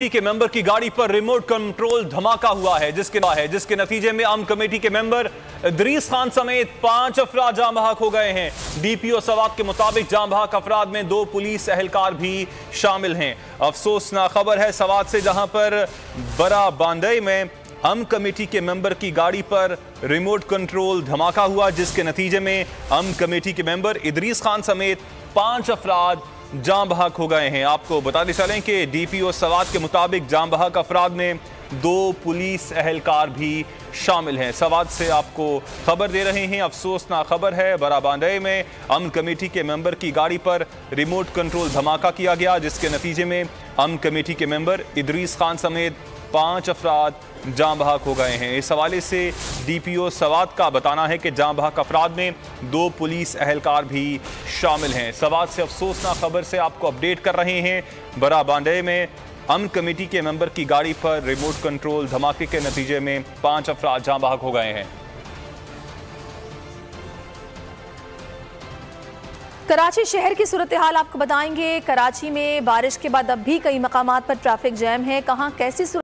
के मेंबर की गाड़ी पर रिमोट कंट्रोल धमाका हुआ है जिसके नतीजे में आम कमेटी के मेंबर इदरीस खान समेत 5 अफराद जाँ बहक हो गए हैं। डीपीओ सवात के मुताबिक जाँ बहक अफराद में 2 पुलिस एहलकार भी शामिल हैं। अफसोसनाक खबर है सवात से, जहां पर बड़ा बांदई में आम कमेटी के मेंबर की गाड़ी पर रिमोट कंट्रोल धमाका हुआ, जिसके नतीजे में आम कमेटी के मेंबर इदरीस खान समेत 5 अफराद जाँ बहक हो गए हैं। आपको बताते चलें कि डीपीओ सवात के मुताबिक जाँ बहक अफराद में 2 पुलिस एहलकार भी शामिल हैं। सवात से आपको खबर दे रहे हैं, अफसोसनाक खबर है, बराबांडे में अमन कमेटी के मेंबर की गाड़ी पर रिमोट कंट्रोल धमाका किया गया, जिसके नतीजे में अमन कमेटी के मेंबर इदरीस खान समेत 5 अफराद जाँ बहक हो गए हैं। इस हवाले से डीपीओ सवात का बताना है कि जाँ बहक अफराद में 2 पुलिस एहलकार भी शामिल हैं। सवात से अफसोसनाक खबर से आपको अपडेट कर रहे हैं। बराबांडे में अमन कमेटी के मेंबर की गाड़ी पर रिमोट कंट्रोल धमाके के नतीजे में 5 अफराद जाँ बहक हो गए हैं। कराची शहर की सूरत हाल आपको बताएंगे। कराची में बारिश के बाद अब भी कई मकामात पर ट्रैफिक जैम है। कहां कैसी